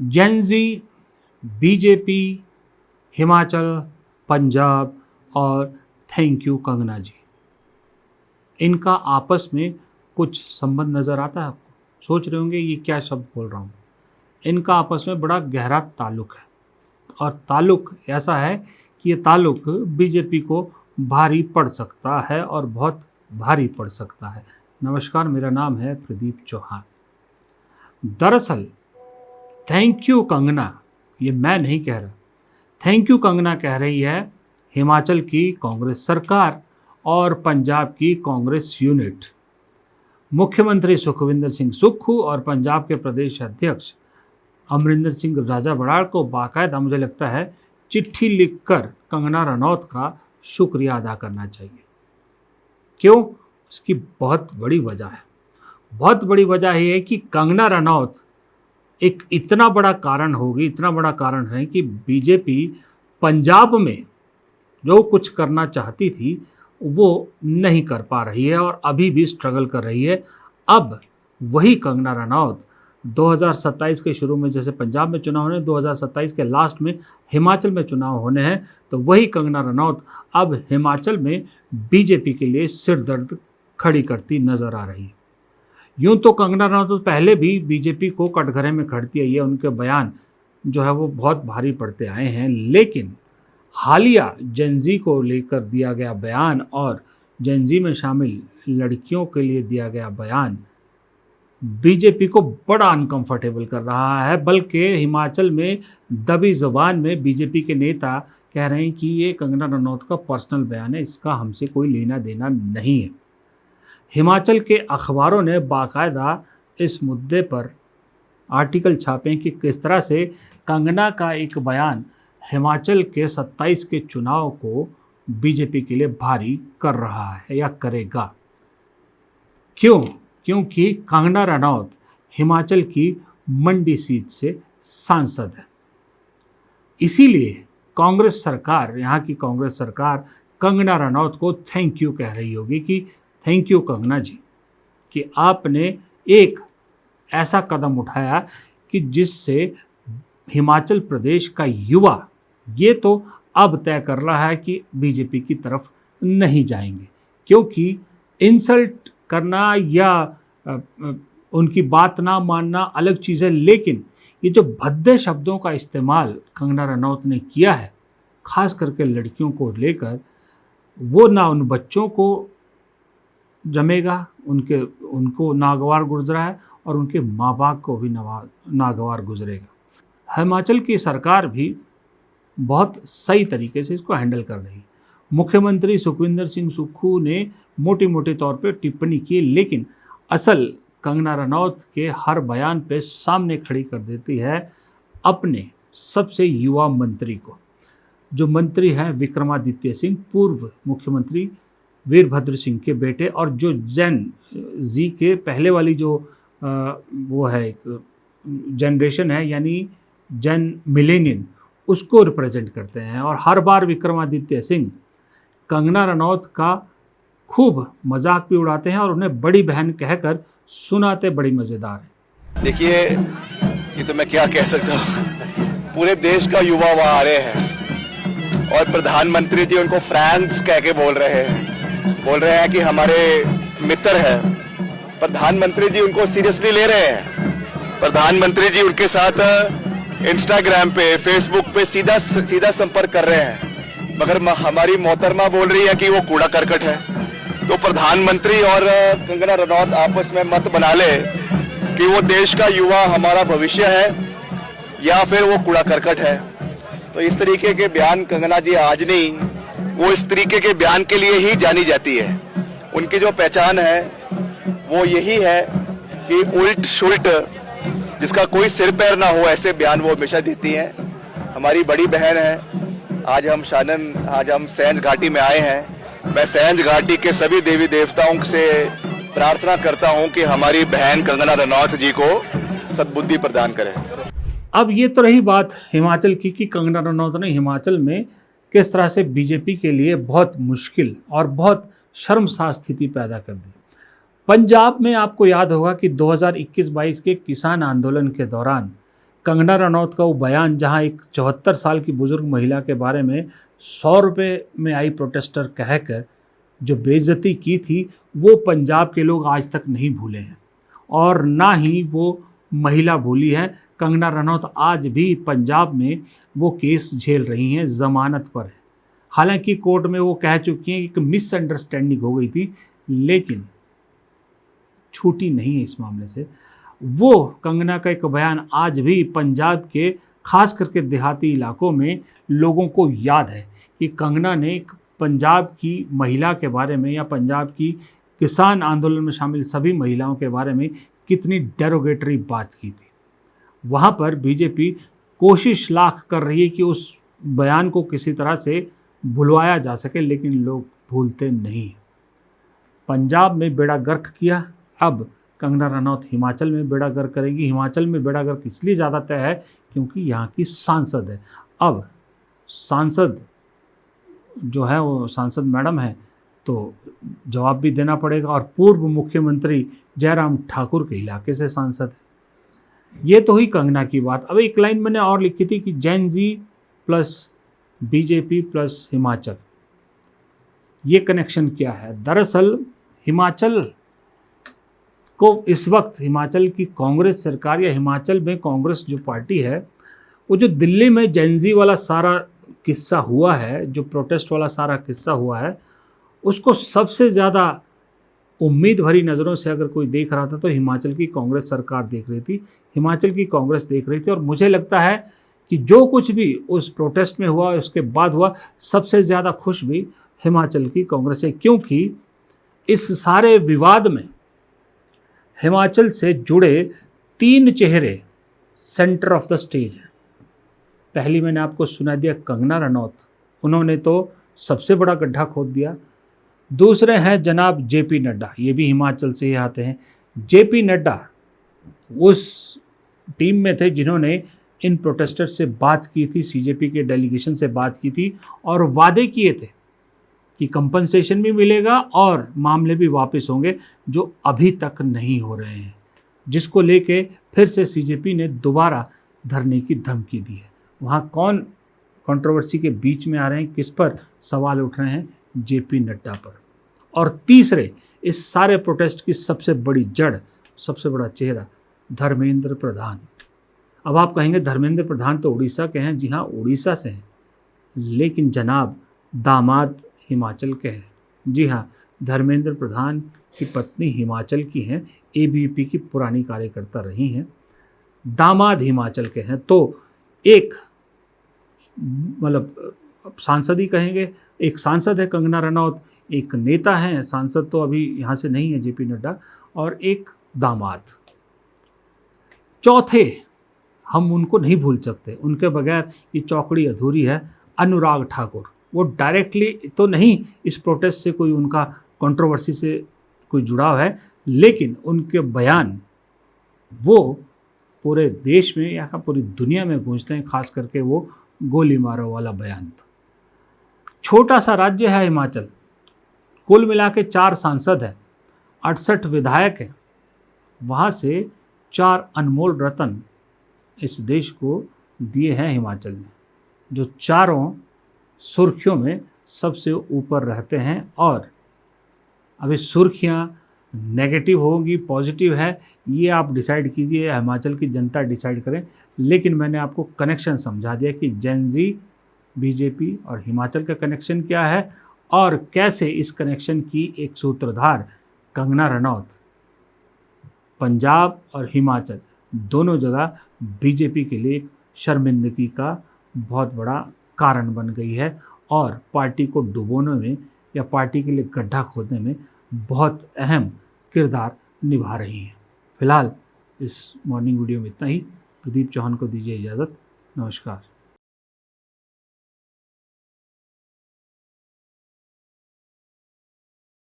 Gen Z, BJP, Himachal, Punjab और thank you Kangana जी, इनका आपस में कुछ संबंध नज़र आता है आपको? सोच रहे होंगे ये क्या शब्द बोल रहा हूँ। इनका आपस में बड़ा गहरा ताल्लुक़ है और ताल्लुक़ ऐसा है कि ये ताल्लुक़ बीजेपी को भारी पड़ सकता है और बहुत भारी पड़ सकता है। नमस्कार, मेरा नाम है प्रदीप चौहान। दरअसल थैंक यू कंगना, ये मैं नहीं कह रहा, थैंक यू कंगना कह रही है हिमाचल की कांग्रेस सरकार और पंजाब की कांग्रेस यूनिट। मुख्यमंत्री सुखविंदर सिंह सुक्खू और पंजाब के प्रदेश अध्यक्ष अमरिंदर सिंह राजा बराड़ को बाकायदा मुझे लगता है चिट्ठी लिखकर कंगना रनौत का शुक्रिया अदा करना चाहिए। क्यों? इसकी बहुत बड़ी वजह है। बहुत बड़ी वजह ये है कि कंगना रनौत एक इतना बड़ा कारण होगी, इतना बड़ा कारण है कि बीजेपी पंजाब में जो कुछ करना चाहती थी वो नहीं कर पा रही है और अभी भी स्ट्रगल कर रही है। अब वही कंगना रनौत 2027 के शुरू में जैसे पंजाब में चुनाव होने, 2027 के लास्ट में हिमाचल में चुनाव होने हैं, तो वही कंगना रनौत अब हिमाचल में बीजेपी के लिए सिरदर्द खड़ी करती नज़र आ रही है। यूँ तो कंगना रनौत तो पहले भी बीजेपी को कटघरे में खड़ती आई है, उनके बयान जो है वो बहुत भारी पड़ते आए हैं, लेकिन हालिया जेनजी को लेकर दिया गया बयान और जेनजी में शामिल लड़कियों के लिए दिया गया बयान बीजेपी को बड़ा अनकंफर्टेबल कर रहा है। बल्कि हिमाचल में दबी ज़ुबान में बीजेपी के नेता कह रहे हैं कि ये कंगना रनौत का पर्सनल बयान है, इसका हमसे कोई लेना देना नहीं है। हिमाचल के अखबारों ने बाकायदा इस मुद्दे पर आर्टिकल छापे कि किस तरह से कंगना का एक बयान हिमाचल के 27 के चुनाव को बीजेपी के लिए भारी कर रहा है या करेगा। क्यों? क्योंकि कंगना रनौत हिमाचल की मंडी सीट से सांसद है। इसीलिए कांग्रेस सरकार, यहाँ की कांग्रेस सरकार कंगना रनौत को थैंक यू कह रही होगी कि थैंक यू कंगना जी कि आपने एक ऐसा कदम उठाया कि जिससे हिमाचल प्रदेश का युवा ये तो अब तय कर रहा है कि बीजेपी की तरफ नहीं जाएंगे, क्योंकि इंसल्ट करना या उनकी बात ना मानना अलग चीज़ है, लेकिन ये जो भद्दे शब्दों का इस्तेमाल कंगना रनौत ने किया है ख़ास करके लड़कियों को लेकर, वो ना उन बच्चों को जमेगा, उनको नागवार गुजरा है और उनके माँ बाप को भी नागवार गुजरेगा। हिमाचल की सरकार भी बहुत सही तरीके से इसको हैंडल कर रही है। मुख्यमंत्री सुखविंदर सिंह सुक्खू ने मोटे मोटे तौर पे टिप्पणी की, लेकिन असल कंगना रनौत के हर बयान पे सामने खड़ी कर देती है अपने सबसे युवा मंत्री को, जो मंत्री हैं विक्रमादित्य सिंह, पूर्व मुख्यमंत्री वीरभद्र सिंह के बेटे, और जो जेन जी के पहले वाली जो वो है एक जनरेशन है, यानी जेन मिलेनियन, उसको रिप्रेजेंट करते हैं। और हर बार विक्रमादित्य सिंह कंगना रनौत का खूब मजाक भी उड़ाते हैं और उन्हें बड़ी बहन कहकर सुनाते बड़ी मज़ेदार है। देखिए, ये तो मैं क्या कह सकता हूँ, पूरे देश का युवा वहाँ आ रहे हैं और प्रधानमंत्री जी उनको फ्रेंड्स कह के बोल रहे हैं कि हमारे मित्र हैं। प्रधानमंत्री जी उनको सीरियसली ले रहे हैं। प्रधानमंत्री जी उनके साथ इंस्टाग्राम पे, फेसबुक पे सीधा संपर्क कर रहे हैं, मगर हमारी मोहतरमा बोल रही है कि वो कूड़ा करकट है। तो प्रधानमंत्री और कंगना रनौत आपस में मत बना ले कि वो देश का युवा हमारा भविष्य है या फिर वो कूड़ा करकट है। तो इस तरीके के बयान कंगना जी आज नहीं, वो इस तरीके के बयान के लिए ही जानी जाती है। उनकी जो पहचान है वो यही है कि उल्ट शुल्ट, जिसका कोई सिर पैर ना हो, ऐसे बयान वो हमेशा देती हैं। हमारी बड़ी बहन है। आज हम सैंज घाटी में आए हैं। मैं सैंज घाटी के सभी देवी देवताओं से प्रार्थना करता हूं कि हमारी बहन कंगना रनौत जी को सद्बुद्धि प्रदान करें। अब ये तो रही बात हिमाचल की कि कंगना रनौत ने हिमाचल में किस तरह से बीजेपी के लिए बहुत मुश्किल और बहुत शर्मसार स्थिति पैदा कर दी। पंजाब में आपको याद होगा कि 2021-22 के किसान आंदोलन के दौरान कंगना रनौत का वो बयान, जहां एक 74 साल की बुजुर्ग महिला के बारे में 100 रुपये में आई प्रोटेस्टर कहकर जो बेइज्जती की थी, वो पंजाब के लोग आज तक नहीं भूले हैं और ना ही वो महिला भूली है। कंगना रनौत आज भी पंजाब में वो केस झेल रही हैं, ज़मानत पर है। हालांकि कोर्ट में वो कह चुकी हैं कि एक मिसअंडरस्टैंडिंग हो गई थी, लेकिन छूटी नहीं है इस मामले से। वो कंगना का एक बयान आज भी पंजाब के खास करके देहाती इलाकों में लोगों को याद है कि कंगना ने एक पंजाब की महिला के बारे में या पंजाब की किसान आंदोलन में शामिल सभी महिलाओं के बारे में कितनी डेरोगेटरी बात की थी। वहाँ पर बीजेपी कोशिश लाख कर रही है कि उस बयान को किसी तरह से भुलवाया जा सके, लेकिन लोग भूलते नहीं। पंजाब में बेड़ा गर्क किया, अब कंगना रनौत हिमाचल में बेड़ा गर्क करेगी। हिमाचल में बेड़ा गर्क इसलिए ज़्यादा तय है क्योंकि यहाँ की सांसद है। अब सांसद जो है वो सांसद मैडम है, तो जवाब भी देना पड़ेगा और पूर्व मुख्यमंत्री जयराम ठाकुर के इलाके से सांसद है। ये तो हुई कंगना की बात। अब एक लाइन मैंने और लिखी थी कि Jain ji plus BJP plus Himachal, ये कनेक्शन क्या है। दरअसल हिमाचल को इस वक्त हिमाचल की कांग्रेस सरकार या हिमाचल में कांग्रेस जो पार्टी है, वो जो दिल्ली में जैनजी वाला सारा किस्सा हुआ है, जो प्रोटेस्ट वाला सारा किस्सा हुआ है, उसको सबसे ज़्यादा उम्मीद भरी नज़रों से अगर कोई देख रहा था तो हिमाचल की कांग्रेस सरकार देख रही थी, हिमाचल की कांग्रेस देख रही थी। और मुझे लगता है कि जो कुछ भी उस प्रोटेस्ट में हुआ उसके बाद हुआ, सबसे ज़्यादा खुश भी हिमाचल की कांग्रेस है, क्योंकि इस सारे विवाद में हिमाचल से जुड़े 3 चेहरे सेंटर ऑफ द स्टेज हैं। पहली मैंने आपको सुना दिया कंगना रनौत, उन्होंने तो सबसे बड़ा गड्ढा खोद दिया। दूसरे हैं जनाब जेपी नड्डा, ये भी हिमाचल से ही आते हैं। जेपी नड्डा उस टीम में थे जिन्होंने इन प्रोटेस्टर्स से बात की थी, सीजेपी के डेलीगेशन से बात की थी और वादे किए थे कि कंपनसेशन भी मिलेगा और मामले भी वापस होंगे, जो अभी तक नहीं हो रहे हैं, जिसको लेके फिर से सीजेपी ने दोबारा धरने की धमकी दी है। वहाँ कौन कंट्रोवर्सी के बीच में आ रहे हैं, किस पर सवाल उठ रहे हैं? जेपी नड्डा पर। और तीसरे, इस सारे प्रोटेस्ट की सबसे बड़ी जड़, सबसे बड़ा चेहरा धर्मेंद्र प्रधान। अब आप कहेंगे धर्मेंद्र प्रधान तो उड़ीसा के हैं। जी हाँ, उड़ीसा से हैं, लेकिन जनाब दामाद हिमाचल के हैं। जी हाँ, धर्मेंद्र प्रधान की पत्नी हिमाचल की हैं, एबीवीपी की पुरानी कार्यकर्ता रही हैं, दामाद हिमाचल के हैं। तो एक मतलब सांसद ही कहेंगे, एक सांसद है कंगना रनौत, एक नेता हैं, सांसद तो अभी यहाँ से नहीं है जेपी नड्डा, और एक दामाद। चौथे हम उनको नहीं भूल सकते, उनके बगैर ये चौकड़ी अधूरी है, अनुराग ठाकुर। वो डायरेक्टली तो नहीं इस प्रोटेस्ट से कोई उनका कंट्रोवर्सी से कोई जुड़ाव है, लेकिन उनके बयान वो पूरे देश में या पूरी दुनिया में गूंजते हैं, खास करके वो गोली मारो वाला बयान था। छोटा सा राज्य है हिमाचल, कुल मिला के 4 सांसद हैं, 68 विधायक हैं, वहाँ से 4 अनमोल रत्न इस देश को दिए हैं हिमाचल ने, जो चारों सुर्खियों में सबसे ऊपर रहते हैं। और अभी सुर्खियाँ नेगेटिव होंगी पॉजिटिव है, ये आप डिसाइड कीजिए, हिमाचल की जनता डिसाइड करें। लेकिन मैंने आपको कनेक्शन समझा दिया कि जैनजी, बीजेपी और हिमाचल का कनेक्शन क्या है और कैसे इस कनेक्शन की एक सूत्रधार कंगना रनौत पंजाब और हिमाचल दोनों जगह बीजेपी के लिए एक शर्मिंदगी का बहुत बड़ा कारण बन गई है और पार्टी को डुबोने में या पार्टी के लिए गड्ढा खोदने में बहुत अहम किरदार निभा रही हैं। फिलहाल इस मॉर्निंग वीडियो में इतना ही। प्रदीप चौहान को दीजिए इजाज़त। नमस्कार।